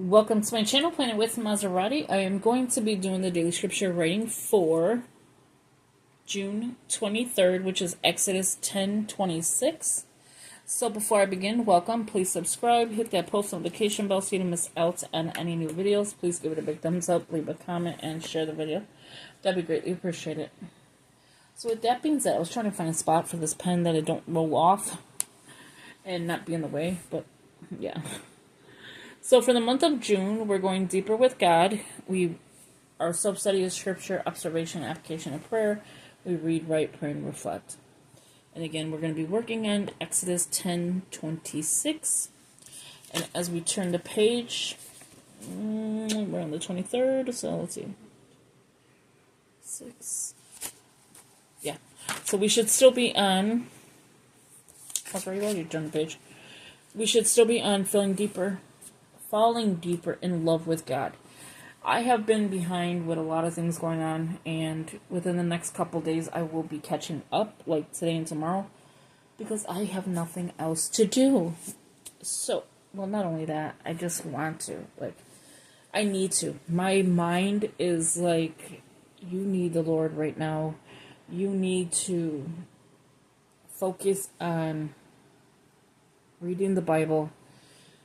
Welcome to my channel, Planet with Maserati. I am going to be doing the daily scripture reading for June 23rd, which is Exodus 10:26. So before I begin, welcome. Please subscribe, hit that post notification bell so you don't miss out on any new videos. Please give it a big thumbs up, leave a comment, and share the video. That'd be greatly appreciated. So with that being said, I was trying to find a spot for this pen that it don't roll off and not be in the way, but yeah. So for the month of June, we're going deeper with God. Our sub-study is scripture, observation, application, and prayer. We read, write, pray, and reflect. And again, we're going to be working on Exodus 10:26. And as we turn the page, we're on the 23rd, so let's see. 6. Yeah. So we should still be on... That's where you already turned the page. We should still be on falling deeper in love with God. I have been behind with a lot of things going on, and within the next couple days I will be catching up, like today and tomorrow, because I have nothing else to do. So, well, not only that, I just want to, I need to. My mind is like, you need the Lord right now. You need to focus on reading the Bible.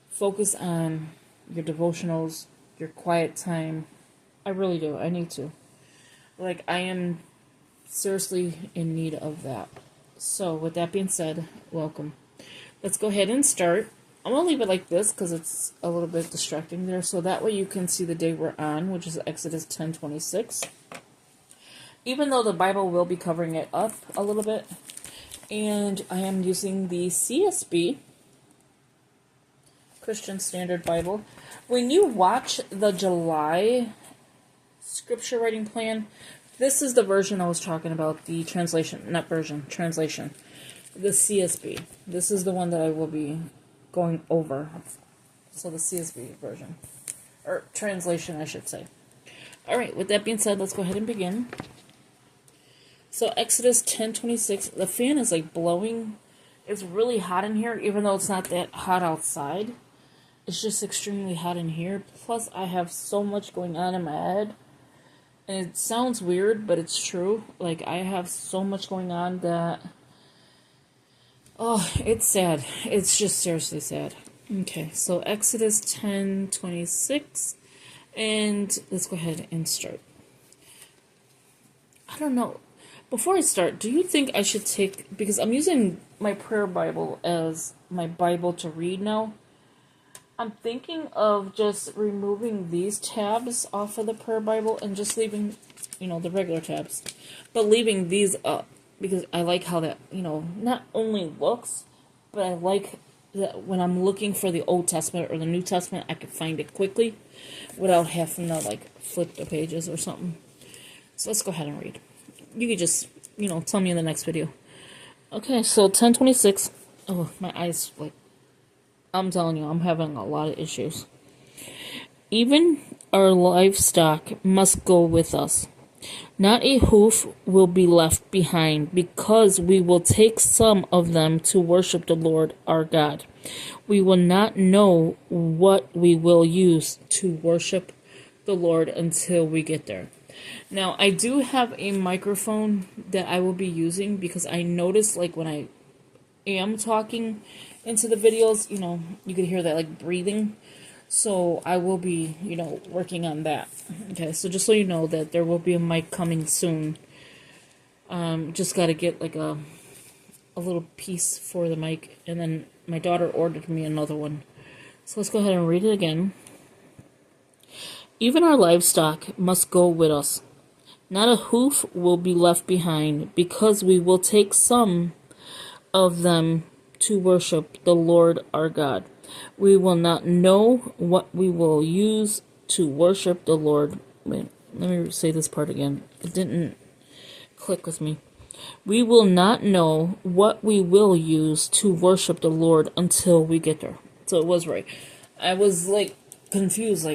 Focus on your devotionals, your quiet time. I really do. I need to. I am seriously in need of that. So, with that being said, welcome. Let's go ahead and start. I'm going to leave it like this because it's a little bit distracting there. So that way you can see the day we're on, which is Exodus 10:26. Even though the Bible will be covering it up a little bit. And I am using the CSB, Christian Standard Bible. When you watch the July scripture writing plan, this is the version I was talking about, the translation, translation, the CSB. This is the one that I will be going over. So the CSB version, or translation, I should say. Alright, with that being said, let's go ahead and begin. So Exodus 10:26, the fan is blowing. It's really hot in here, even though it's not that hot outside. It's just extremely hot in here. Plus, I have so much going on in my head. And it sounds weird, but it's true. I have so much going on that... Oh, it's sad. It's just seriously sad. Okay, so Exodus 10:26. And let's go ahead and start. I don't know. Before I start, do you think I should take... Because I'm using my prayer Bible as my Bible to read now. I'm thinking of just removing these tabs off of the prayer Bible and just leaving, the regular tabs. But leaving these up because I like how that, not only looks, but I like that when I'm looking for the Old Testament or the New Testament, I can find it quickly without having to, flip the pages or something. So let's go ahead and read. You could just, tell me in the next video. Okay, so 10:26. Oh, my eyes, I'm telling you, I'm having a lot of issues. Even our livestock must go with us. Not a hoof will be left behind, because we will take some of them to worship the Lord our God. We will not know what we will use to worship the Lord until we get there. Now, I do have a microphone that I will be using because I noticed, when I am talking into the videos, you could hear that breathing. So I will be, working on that. Okay, so just so you know that there will be a mic coming soon. Just got to get a little piece for the mic, and then my daughter ordered me another one. So let's go ahead and read it again. Even our livestock must go with us. Not a hoof will be left behind, because we will take some of them to worship the Lord our God. We will not know what we will use to worship the Lord. Wait, let me say this part again. It didn't click with me. We will not know what we will use to worship the Lord until we get there. So it was right. I was confused,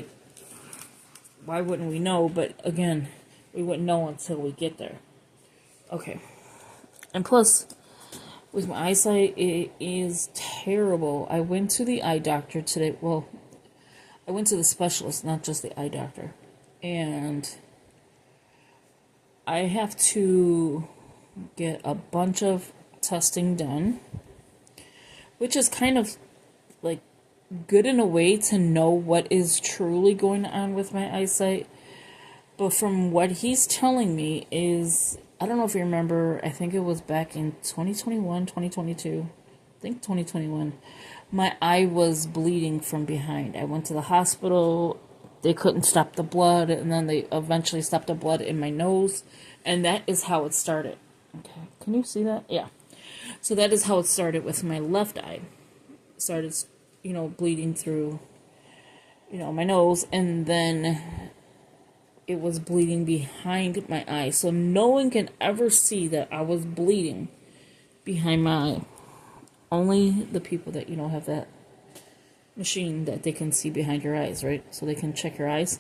why wouldn't we know? But again, we wouldn't know until we get there. Okay. And plus, with my eyesight, it is terrible. I went to the eye doctor today. Well, I went to the specialist, not just the eye doctor. And I have to get a bunch of testing done, which is kind of like good in a way to know what is truly going on with my eyesight. But from what he's telling me is, I don't know if you remember, I think it was back in 2021, 2022, I think 2021, my eye was bleeding from behind. I went to the hospital, they couldn't stop the blood, and then they eventually stopped the blood in my nose, and that is how it started. Okay, can you see that? Yeah. So that is how it started with my left eye. It started, bleeding through, my nose, and then it was bleeding behind my eye. So no one can ever see that I was bleeding behind my eye. Only the people that, have that machine that they can see behind your eyes, right? So they can check your eyes.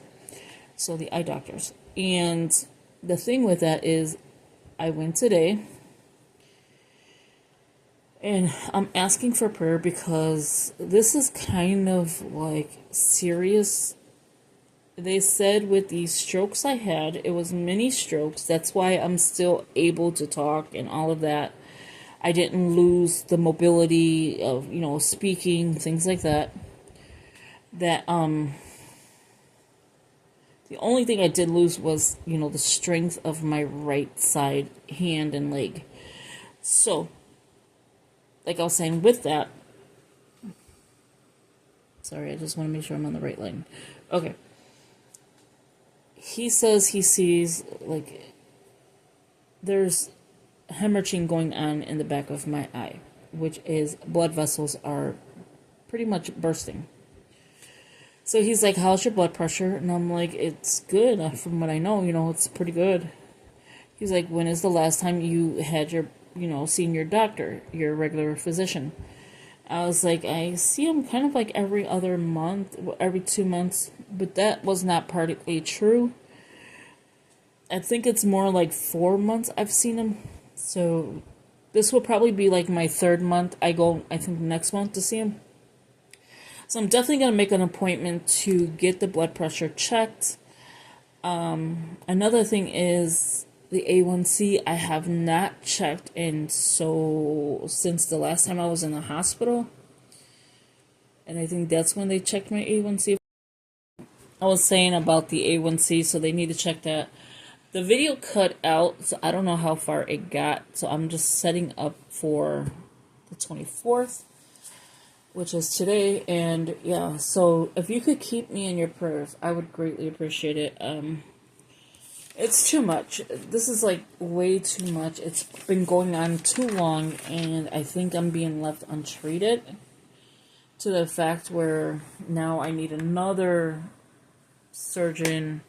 So the eye doctors. And the thing with that is, I went today, and I'm asking for prayer because this is kind of like serious. They said with these strokes I had, it was mini strokes. That's why I'm still able to talk and all of that. I didn't lose the mobility of, speaking, things like that. The only thing I did lose was, the strength of my right side hand and leg. So, like I was saying with that, sorry, I just want to make sure I'm on the right line. Okay. He says he sees, there's hemorrhaging going on in the back of my eye, which is blood vessels are pretty much bursting. So he's like, how's your blood pressure? And I'm like, it's good. From what I know, it's pretty good. He's like, when is the last time you had your, seen your doctor, your regular physician? I was like, I see him kind of like every other month, every 2 months, but that was not partly true. I think it's more like 4 months I've seen him. So this will probably be like my 3rd month. I go, I think, next month to see him. So I'm definitely going to make an appointment to get the blood pressure checked. Another thing is the A1C. I have not checked since the last time I was in the hospital. And I think that's when they checked my A1C. I was saying about the A1C, so they need to check that. The video cut out, so I don't know how far it got. So I'm just setting up for the 24th, which is today. And yeah, so if you could keep me in your prayers, I would greatly appreciate it. It's too much. This is like way too much. It's been going on too long, and I think I'm being left untreated to the fact where now I need another surgeon.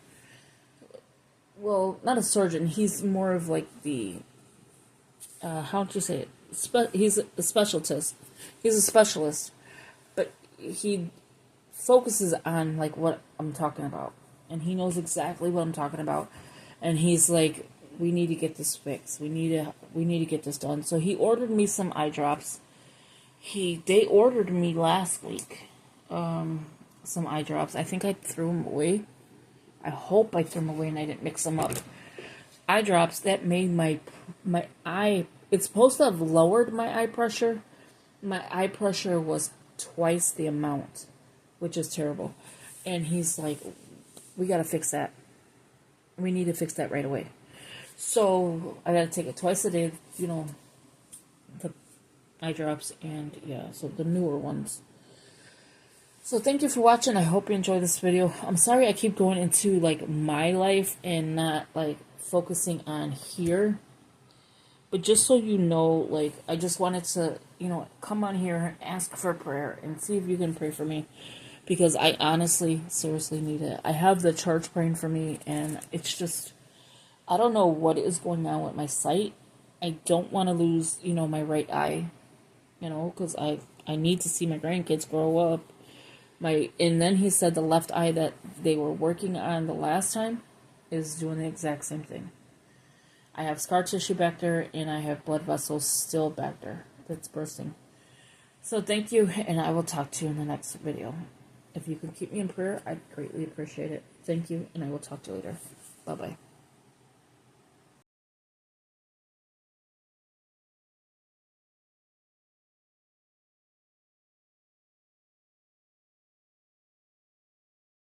Well, not a surgeon. He's more of like the, how would you say it? He's a specialist. He's a specialist. But he focuses on like what I'm talking about. And he knows exactly what I'm talking about. And he's like, we need to get this fixed. We need to get this done. So he ordered me some eye drops. They ordered me last week some eye drops. I think I threw them away. I hope I threw them away and I didn't mix them up. Eye drops that made my eye. It's supposed to have lowered my eye pressure. My eye pressure was twice the amount, which is terrible. And he's like, we gotta fix that. We need to fix that right away. So I gotta take it twice a day. The eye drops, and yeah, so the newer ones. So thank you for watching. I hope you enjoyed this video. I'm sorry I keep going into like my life and not like focusing on here. But just so you know, like I just wanted to, come on here and ask for prayer and see if you can pray for me. Because I honestly, seriously need it. I have the church praying for me, and it's just, I don't know what is going on with my sight. I don't want to lose, my right eye, because I need to see my grandkids grow up. And then he said the left eye that they were working on the last time is doing the exact same thing. I have scar tissue back there, and I have blood vessels still back there that's bursting. So thank you, and I will talk to you in the next video. If you could keep me in prayer, I'd greatly appreciate it. Thank you, and I will talk to you later. Bye-bye.